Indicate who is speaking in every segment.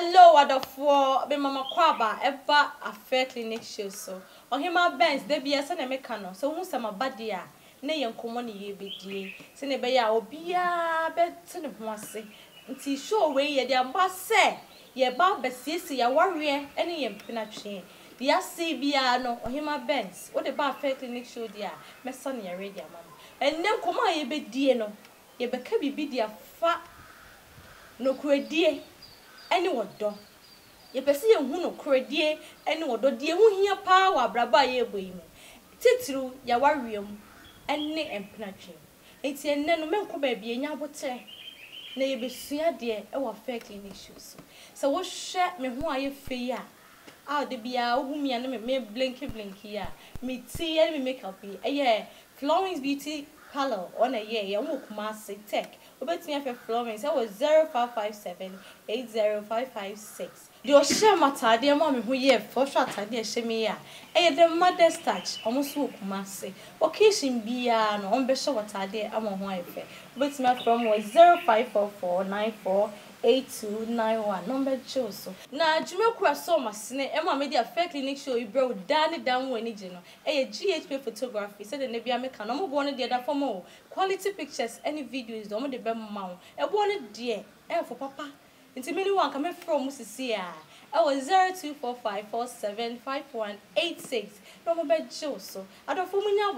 Speaker 1: Hello, Adafo. Be Mama Kwaba ever a fair clinic show so. On him our Benz, they be a son and mecano. So who's a badia? Nay and common ye be dear. Send a beya or be a bed son of Mossy. Until show way ye dear boss say. Ye barb sissy a warrior, any impinachine. The Asibiano or him our Benz. What about fair clinic show dear? My son, your radio man. And then come on ye be dear no. Ye be cabby be dear fat. No credit. Any what do? Ye pesi hu no kredie any what do die hu hia pa wa braba ye boyi mu titiru ya wariem ene empnache enti enne no menko ba bia nya bote na ye besua de e wa fair clinic issues so wo hwe me ho aye fe a de bia wo hu me na me blinky ya me tea and me makeup e Florence Beauty Parlor on a year, you won't come tech. About me for Florence, I was 0557 80556. The share matter, dear mommy, who ye for short idea, Shemia. The mother's touch, almost woke massy. Occasion be an on Bishop what idea, I'm on wife. But my from was 0544 8291 number choso. Na Jumekwa so masine Emma media fair clinic show you bro Danny down when you GHP photography said the Nebia Meka no more the other for more quality pictures any videos no more the bem mount e bonnet dear for papa into many one coming from Musisia I was 0245475186 no more bed choso I don't for me now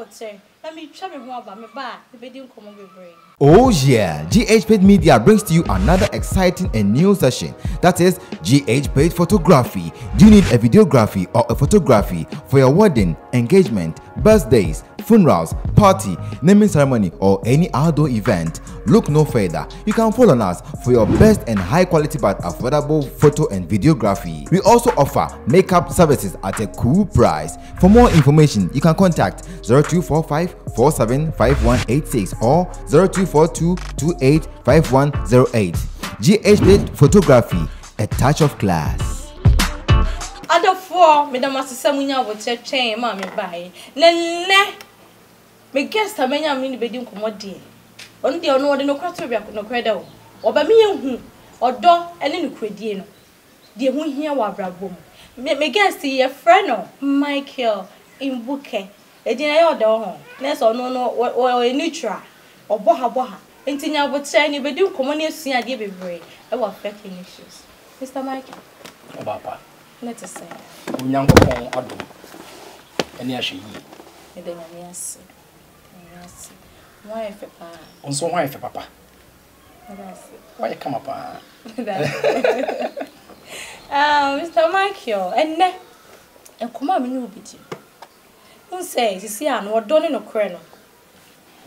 Speaker 1: let me try me more about me back the video come on brain.
Speaker 2: Oh yeah, GH Paid Media brings to you another exciting and new session. That is GH Paid Photography. Do you need a videography or a photography for your wedding, engagement, birthdays, funerals, party, naming ceremony or any outdoor event? Look no further. You can follow us for your best and high quality but affordable photo and videography. We also offer makeup services at a cool price. For more information, you can contact 0245 475186 or 0242285108. GH Paid Photography, a touch of class.
Speaker 1: Other four, Madam Massamunya would say, chain, mammy, bye. Nene, me guess a many mini bedroom commodity. Only the no no criteria no credo. Or by me who, or door and any credino. Dear who here were brabum. Me guess see a friend, Michael in bouquet. A dinner door, less or no, or a neutral, or boha. Until now, but say any bedroom commodity see I give a break. I was fecking issues. Mr. Michael.
Speaker 3: Oh, Papa.
Speaker 1: Let us say,
Speaker 3: young upon Ado. And yes, she.
Speaker 1: Yes. Why, Papa?
Speaker 3: On so why, Papa? Why come up?
Speaker 1: Mr. Michael, and come on, you be. Who says, you see, I'm not done no cradle.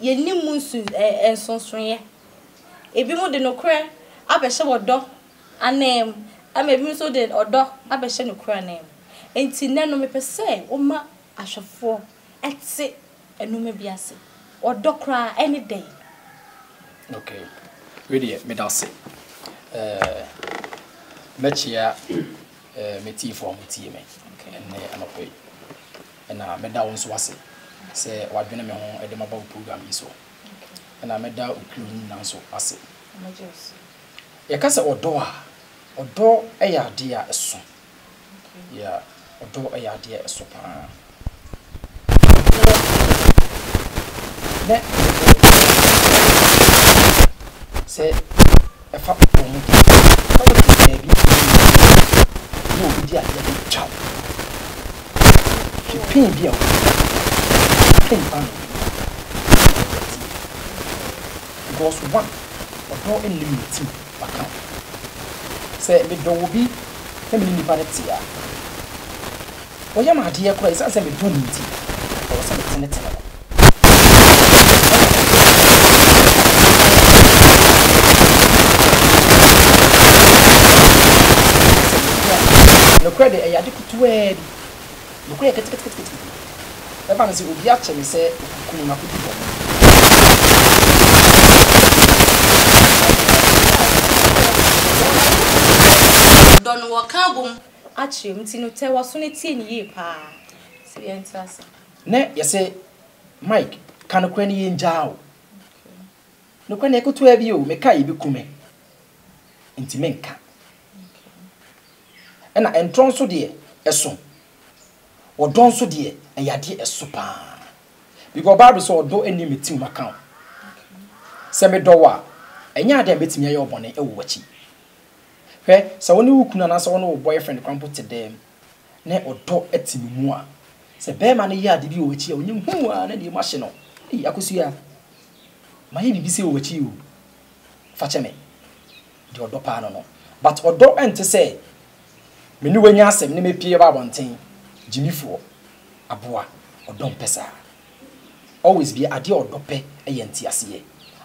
Speaker 1: Ye new moons and so string. If you want no cray, I bet show a dog a name. I may be so dead or dog, I bet no cray name. And Tina no me per se, or ma, I shall fall at say, and no maybe I say, or dog cry any day.
Speaker 3: Okay, really, me does say. Metchia, me tea for me tea me, and I'm a pay. And I made down was it. Say, what been a home at the mobile program is so. And I made out including now so I say. Ya kasa odo eya dia eso. Yeah, odo eya dia eso pa. Ne say e fa po mu. Ka wo ti baby. No dia dia chao. She pin dia. Pin pan. Because one odo enlimity account. Say me do be me ni party ya. Oya ma de yakura isa say me do nti. O say me tene. No credit e ya de kutuwe bi. No credit ket. E ba me say obi a che me say kunu na kutu. Don wakabum achim tinu te waso ne tie ni ye pa se ye ntasa ne ye say Mike kan kwa ni njao no kwa ne kutu abi o me kai bi kume nti menka ɛna ɛntɔn so deɛ ɛso ɔdɔ nso deɛ ɛyɛ adeɛ ɛso paa because Bible sɛ ɔdɔ ɛni me tim account sɛ me dɔ wa ɛnyɛ adeɛ betimi ayɛ ɔbɔne ɛwɔ wakyi hwɛ sɛ wɔne wo kuna na sɛ wɔne wo boyfriend krampo te dɛm na ɔdɔ ɛtimi mu a sɛ bɛrima no yɛ ade bi wɔ wakyi a ɔnyɛ hu a na deɛ mu ahye no ɛyi akosua ma yɛ bibi sɛ wɔ wakyi o fa kyɛ me deɛ ɔdɔ paa no but ɔdɔ ɛnte sɛ me ne wanya asɛm ne mepie ba abɔnten gyimifoɔ aboa ɔdɔ mpɛ saa always be adeɛ ɔdɔ pɛ ɛyɛ ntiaseɛ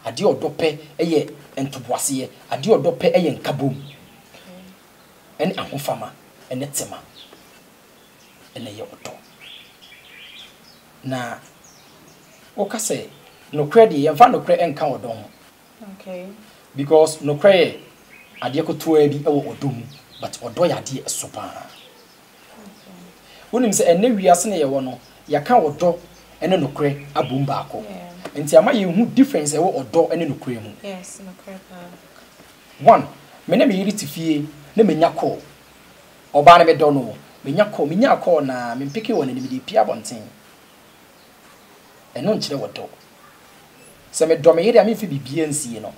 Speaker 3: adeɛ ɔdɔ pɛ ɛyɛ ntoboaseɛ adeɛ ɔdɔ pɛ ɛyɛ nkabom ɛne ahofama ɛne tema ɛne yɛ ɔdɔ na woka sɛ nokora deɛ yɛmfa nokora ɛnka ɔdɔ ho because nokora yɛ adeɛ kotoa bi ɛwɔ ɔdɔ mu but ɔdɔ yɛ adeɛ ɛso paa wonim sɛ ɛnɛ wiase ne yɛwɔ no yɛka ɔdɔ ɛne nokora abom baako nti ama yɛhu difference ɛwɔ ɔdɔ ɛne nokora mu one mene me yiri te fie ne menya call ɔbaa ne me dɔ no menya call na me mpeke wɔ ne me de pia bonten ɛno nkyerɛ wɔdɔ sɛ me dɔ me yiri a me fi bibia nsie no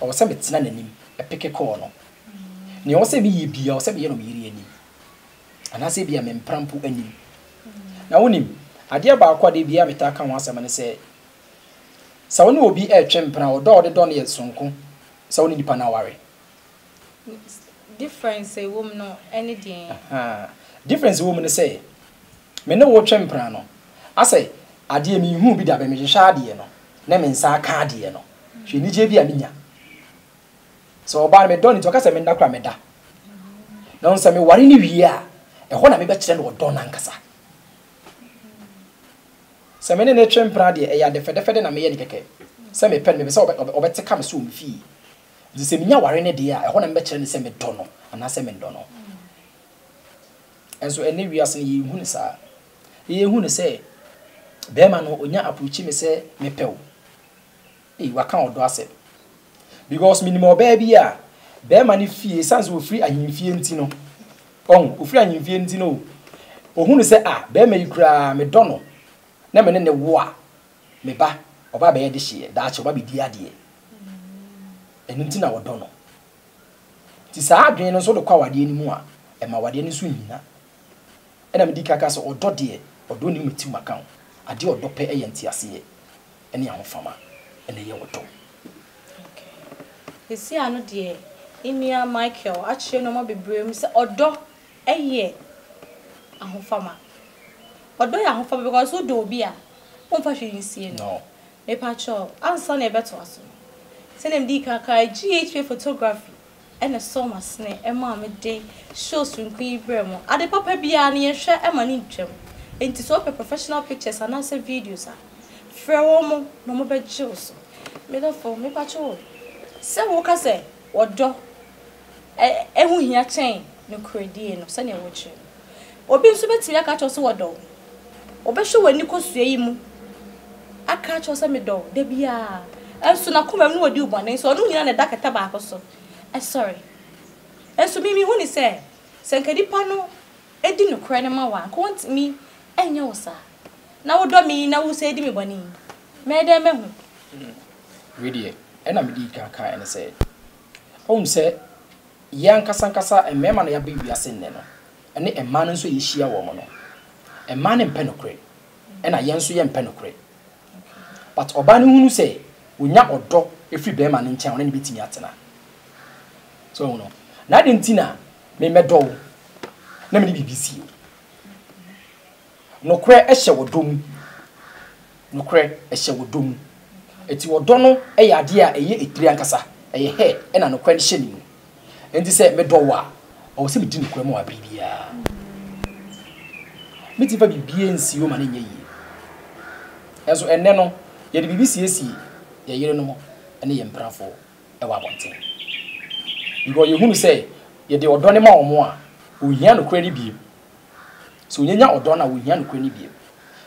Speaker 3: ɔwɔ sɛ me tena n'anim ɛpeke call no ne ɔwɔ sɛ me yɛ bia ɔwɔ sɛ me yɛ no me yiri anim anase bia me mprampo anim na wonim adeɛ baako ade bia me ta ka ho asɛm ne sɛ sɛ wone obi ɛtwe mpra ɔdɔ ɔde dɔ ne yɛ sonko sɛ wone nipa na ware
Speaker 1: difference wom no any day
Speaker 3: difference wom ne say me ne wo twempra no asɛ ade mi hu bi da be me hwehwa ade no na me nsa aka ade no hwe ni je bi a menya so oba me dɔ ni to ka sɛ me ndakra me da na on sɛ me ware ni wie a ɛhɔ na me be kyerɛ no ɔdɔ na nkasa sɛ me ne twempra de ɛya de fɛdɛfɛdɛ na me yɛ ni kɛkɛ sɛ me pɛ me be sɛ obɛte ka me so me fi di se minya ware ne de a ɛhɔ na mbɛkyerɛ ne sɛ me dɔ no ana sɛ me dɔ no enso ene wiase ne yehu ne saa yehu ne sɛ bɛma no onya approach me sɛ me pɛw waka ɔdɔ asɛ because minimum ɔbaa bi a bɛma ne fie sans wo free ahimfie nti no wo free ahimfie nti no ohunu sɛ bɛma yi kura me dɔ no na me ne wo a me ba ɔba bɛyɛ de hye daakye ɔba bɛdi adeɛ ɛno nti na wɔdɔ no ti saa adwene no so de kwa wadeɛ ni mu a ɛma wadeɛ no so nyina ɛna medi kaka sɛ ɔdɔ deɛ ɔdɔ ni meti maka adeɛ ɔdɔ pɛ ɛyɛ ntiaseɛ ɛne ahofama ɛne yɛ wɔdɔ
Speaker 1: esi ano deɛ Emia Michael akyerɛ no ma bebree mu sɛ ɔdɔ ɛyɛ ahofama ɔdɔ yɛ ahofama because so do obi a wonfa hwɛ nsie no me pacho ansa na ɛbɛto aso sɛnɛm di kaka GHP photography ɛna soma sene ɛma me de shows nkui brɛ mo ade papa bia na yɛhwɛ ɛma ne ntwam enti so professional pictures and also videos a frɛ wo mo no mo bɛgye so me lofo me pacho sɛ wo ka sɛ wɔdɔ ɛhu hia kyɛn no kredie no sɛnɛ wo kyerɛ obi nso betimi aka kyerɛ so wɔdɔ obɛhwɛ wani kosua yi mu aka kyerɛ sɛ me dɔ da bia enso na koma mu no wadi ubane so onu nyina na da kata ba akoso sorry enso mi hu ni se nkadipa no edi no kra ne ma wa ko want mi enye wo sa na wo do mi na wo se edi mi bani me de me hu
Speaker 3: really ena me di kaka ene se on se yan kasa emema na ya ba wiase nne no ene emma no nso yehia wo mo no emma ne mpe no kra ena yen so ye mpe no kra but oba ne hunu se wonya ɔdɔ efri bɛma ne nkyɛn ɔne ne betimi atena so no na de ntina me medɔ wo na me ne BBC no kra ɛhyɛ wɔdɔ mu no kra ɛhyɛ wɔdɔ mu eti wɔdɔ no ɛyɛ ade a ɛyɛ etiri ankasa ɛyɛ head ɛna no kra ne hyɛ ne mu enti sɛ medɔ wo a ɔwɔ sɛ me di no kra mu wa bibia me ti fa bibia nsi o ma ne nyɛ yi ɛso ɛnɛ no yɛ de BBC esi ya yire no mo ene ye mprafo e wa bonten because ye hunu say ye de odo ne ma omo a ohia no kra ni biem so nyanya odo na ohia no kra ni biem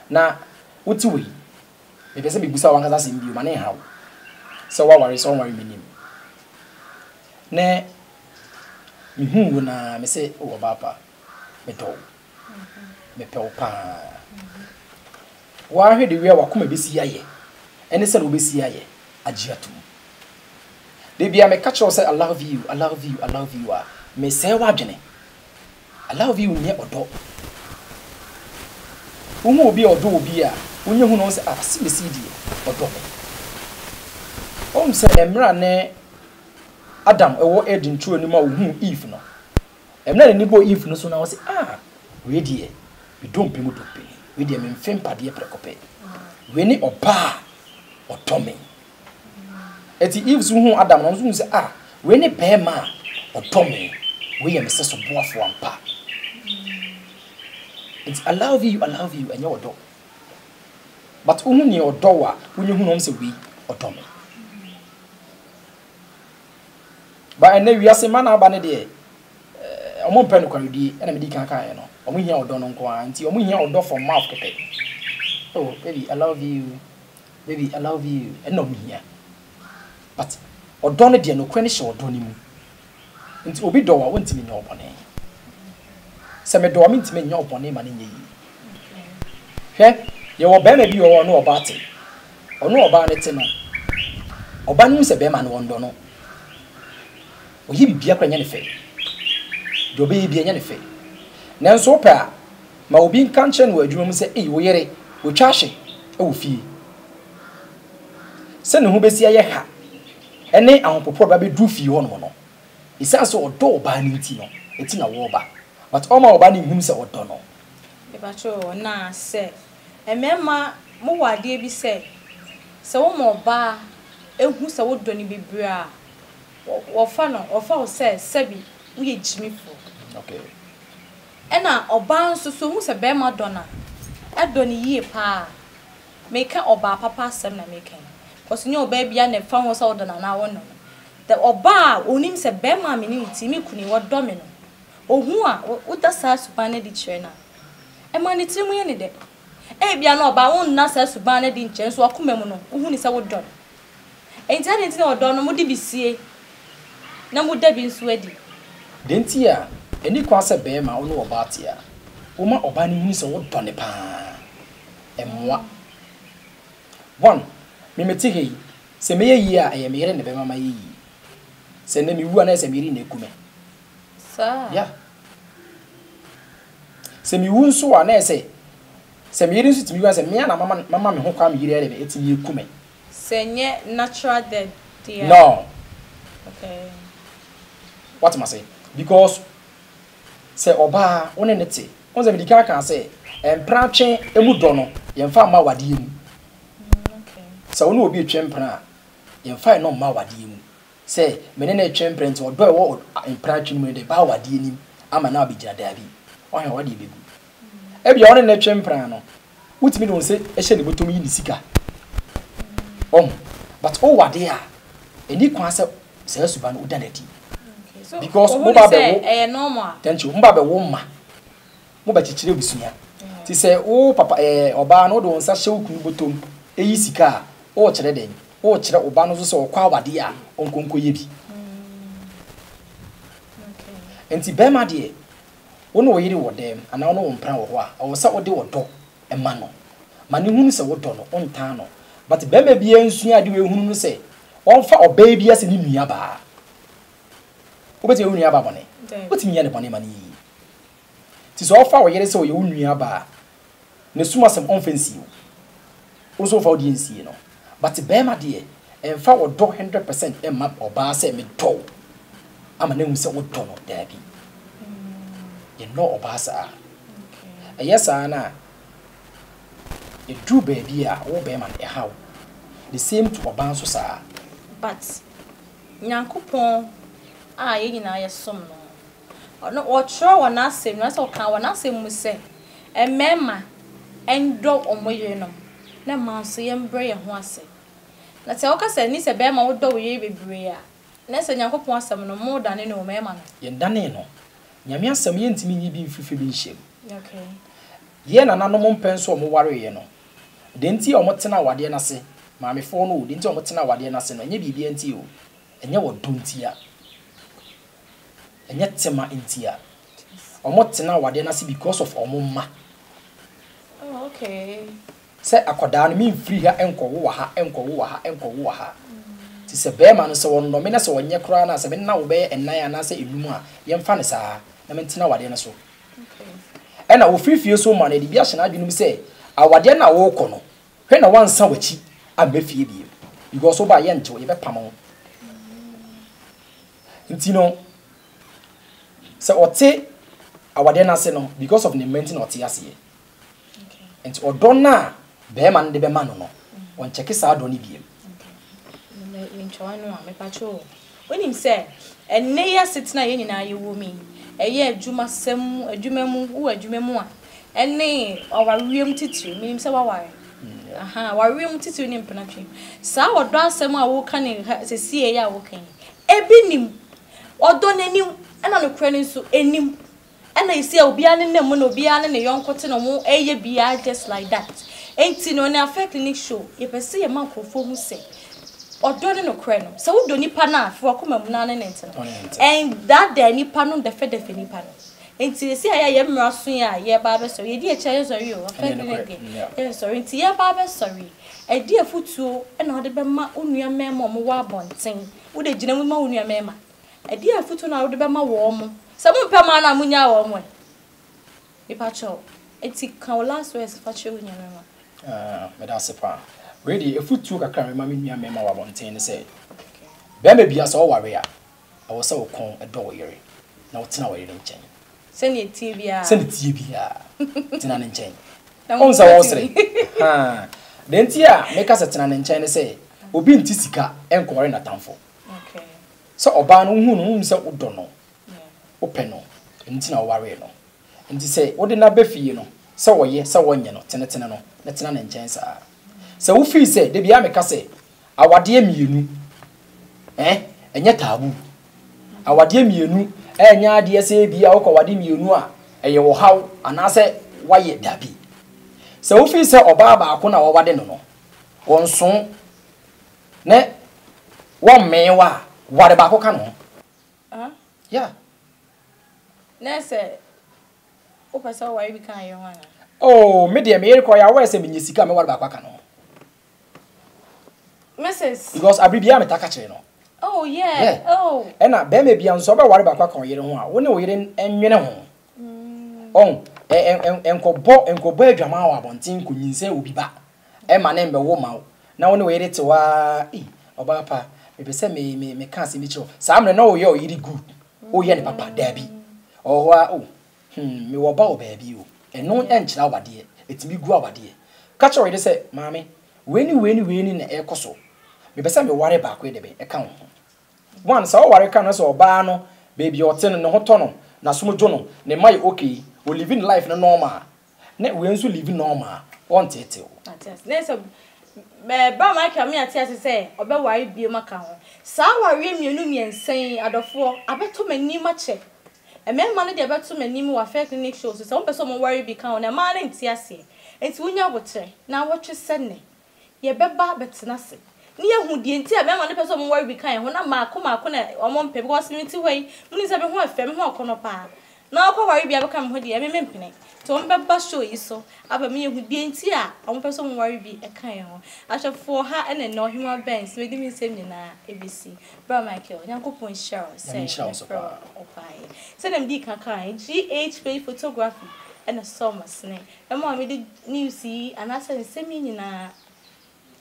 Speaker 3: na wuti we me pese me busa wankaza se mbiem ma ne hawo se wa ware so ware menim ne me hu na me se o baba me do me pe wo pa wa hwe de wi a wakoma besi aye ene se no besi aye agiatum de bia me catch you say I love you I love you I love you me say wa dwene I love you nye odo umu obi odo obi a unye hu no say si me si die odo se emra ne Adam ewo Eden tru ani ma ohu Eve no emra ne bo Eve no so na wo say we die we don't be muto pe we die me mfem pade prekope we ni oba otome eti Eve so hu Adam no so say we ni be ma otome we ye me se so boafo ampa it's I love you and your odo but uhu ni odo wa unye hu no say we otome ba ene wiase ma na aba ne de omo mpa no kwadi ena me di kan kan no omo hia odo no nko anti omo hia odo from mouth pepe oh baby I love you ena omo hia but odo no de no kwani hye odo ni mu nti obi do wa wontimi nya obone se me do wa mentimi nya obone ma ne nya yi hwe ye wo ba ma bi wo no oba te ono oba ne te no oba no se be ma no wondo no oyi bibia kwa nya ne fe do be bibia nya ne fe nanso pa ma obi nka nche no adwuma mu se wo yere wo twahye wo fie se ne ho besi aye ha ene ahopopro ba be du fie ho no no isa so odo oba ni nti no eti na wo ba but o ma oba ni hum se odo no
Speaker 1: e ba cho na se emema mo wade bi se wo mo ba ehu se wo do ni bibira wofa no wofa wo se sebi wo ye jimifo
Speaker 3: okay
Speaker 1: ena oba nso so hu se be ma dona adoni yie pa meka oba papa asem na meka koso nye oba bia na fa ho se odona na wo no the oba onim se be ma me ni ntimi kuni wo do me no ohu a uta sa suba na di kire na e ma ni timu ye ni de e bia na oba won na sa suba na di nche so akoma mu no ohu ni se wo do enti ade enti na odo no mo di bisie na mo da bi nso adi
Speaker 3: denti a eni kwa se be ma ono oba tia wo ma oba ni hu se wo do ne pa emwa one me meti hei se me yi a ye me yere ne be mama yi se ne mi wu na se me yiri na ekume
Speaker 1: sa
Speaker 3: ya se mi wu nso wa na se me yiri nso timi wu se me na mama me ho kwa me yiri ere be etimi ekume
Speaker 1: se nye natural death dear
Speaker 3: no
Speaker 1: okay
Speaker 3: what am I say because se oba one ne te on se me dika kan se empratwe emu do no ye mfa ma wade emu
Speaker 1: okay
Speaker 3: se one obi etwempra ye mfa no ma wade emu se me ne etwempra nti odo e wo empratwe mu de ba wade enim ama na obigira da bi o he wade begu e bia one ne etwempra no wutimi no se ehye ne botom yi ni sika but o wade a eni kwa se suba no udanadi
Speaker 1: so
Speaker 3: because mo ba be wo
Speaker 1: normal
Speaker 3: thank you mo ba be wo ma mo ba chichire busunya ti se o papa oba no do nsa hye okunu botom eyi sika o kire den o kire oba no so se okwa wade a onkonko ye bi
Speaker 1: okay
Speaker 3: enti be ma de wo no yiri wo dem ana wo mpra wo ho a o se wo de wo do e ma no ma ne hunu se wo do no ontan no but be ma bia nsua de we hunu no se on fa oba bia se ni nua ba obeti ye nua ba bone obeti nya ne bone ma ni ti so fa wo yere se o ye nua ba ne suma sem offensive o so fa audience no but be ma de en fa wo do 100% e ma oba se me do ama ne hu se wo do no da bi ye no oba sa okay yes ana e do baby a wo be ma e how the same to oba so sa
Speaker 1: but nyankopon ye nyina ye som no ono wo tro wo na asem na se o kan wo na asem mu se emema endo omoye no na manso ye mbre ye ho ase na se o ka se ni se be ma wo do wo ye bebre a na se nyankopon asem no mo dane no mema no
Speaker 3: ye dane no nyame asem ye ntimi nyi bi mfife bi nhyem
Speaker 1: okay
Speaker 3: ye na nanom mpenso mo ware ye no de nti o mo tena wade na se maame fo no de nti o mo tena wade na se no enye bibia nti o enye wo do nti a enye tema nti a omo tena awade na se because of omo ma.
Speaker 1: Oh, okay.
Speaker 3: Se akoda no me free ha enkowo wa ha. Ti se be ma no se won no me na se wonye kra na se me na wo be enan ana se enum a ye mfa ne saa na me tena awade na so. Okay. Ena wo free fie so ma na di bia hye na adwenu se awade na wo kɔ no. Hwe na wansa wachi abefie bi. Because oba ye nche wo ye be pam. Nti no se ote awade na se no because of the mention ote ase. Okay. Nti odona be man de be ma no no. Won check sa do ni biem.
Speaker 1: Okay. Ncho no me pacho. When him say enne ya sitina ye nyina ye wo mi. Eye adwuma sem adwuma mu wo adwuma mu a enne owariem titiri menim se waware. Aha wariem titiri ni mpenatwe. Sa odo asem a wo ka ne sesie ya wo kan. Ebinim odo nanim ana no kra ne so enim ana isi obi ane ne mu no obi ane ne yonkote no mu eye bia just like that. Enti no na Afia Clinic show ye pese ye mankofo hu se odo ne no kra no se wo do nipa na afo akoma mu na ne nten and that the nipa no the fe nipa no enti esi aya ye mmra so ya ye ba be so ye di echa ye sorry o Afia Clinic ye sorry enti ye ba be sorry e di afutuo e na ode be ma onua mema mo wa abonten wo de gina mu ma onua mema e di afutuo na ode be ma wo mo se mo pe ma na munya wo mo e pa cho enti kan last words fa che onua mema
Speaker 3: me da sepa ready afutuo kakra me ma menua mema wa abonten ne se be ma bia so ware a wo se wo kon edo yere na wo tena ware nchen
Speaker 1: se ne tie bia
Speaker 3: tena ne nchen on sa wo sere ha den tia make us tena ne nchen ne se obi nti sika enkore na tamfo
Speaker 1: okay
Speaker 3: so oba no hu no se wodo no ope no nti na ware no nti se wo de na befie no se woye se wonye no tene no na tena ne nchen sa se wo fi se de bia make se awade mienu enye tabu awade mienu enya ade se bia wo kwade mienu a eye wo haw anase waye dabi se wo fi se oba ba ko na wo wade no no wonso ne wo mewa wade ba ko ka no yeah
Speaker 1: nese o pesa why bi kan ye ho ana
Speaker 3: oh me de me rekọ ya we se me nyisika me wade ba ko ka no
Speaker 1: Mrs.
Speaker 3: because abribia me taka kire no
Speaker 1: oh yeah oh
Speaker 3: ena be me bia nso be wade ba ko ka yire ho a wo ne wo yire enwene ho on enkobo adwama wa abonten kunyinse obi ba e ma ne mbe wo ma na wo ne wo yire te wa oba pa me be se me ka se mi cho sa amre na wo ye o yire good o ye ne papa dabi o wa me wo ba o ba bi o eno enchira obade etimi gu obade ka cho yire se maame weni na ekoso me be se me ware ba ko de be e ka ho one sa wo ware ka no so oba no baby o te no ne ho to no na somjo no ne mai okay we living life no normal na we nso living normal on tete o
Speaker 1: nese be ba ma ka me ati ase se obe ware bie maka ho sa ware mienu miensen adofo abeto mani ma che e me ma no de abeto mani mu wa Afia Clinic show so won person mo ware bi ka ho na ma na nti ase enti wonya botre na wotwe sene ye beba betena se ni ehudie nti a me ma no person mo ware bi ka ho na maako na omo mpe because nti hoi muni se be ho afem ho okono pa na akwa ware bia beka me ho de me mempene to mbeba show yi so aba me ehudie nti a omo person mo ware bi e kan ho ahwefo ha ene no human beings me di mi sem ni na ABC bra Michael nyankopon share say say dem di kan GH Pay Photography and a summer snake e mo me di news yi anasa sem ni na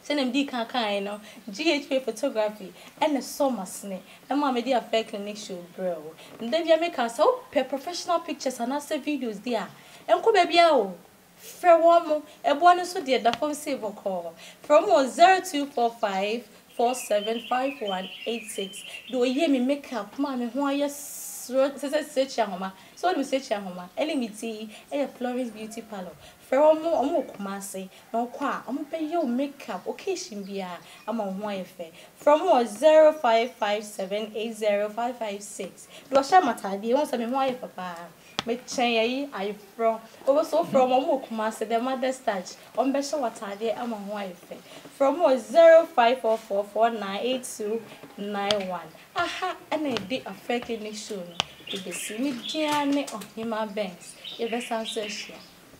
Speaker 1: send them di kan no GHP Photography and a summer snake and mama di Afia Clinic show bro and then you make us so professional pictures and also videos there and ko baby o frɛ wɔn ebo no so de da phone save call from 0245 475186 do ye me make up ma me ho aye search ahoma so we search ahoma elimiti Florence Beauty Parlor from omo kumase na okwa omo pe yo makeup occasion bia ama ho ayefe from 0557805556 do sha matade won se me ho ayefe papa me chen yi I from so from omo kumase the mother starch on be sha watade ama ho ayefe from 0544498291 aha ana dey Afia Clinic show ebesi mi dia ne ohima Benz yɛbɛsan so ahyia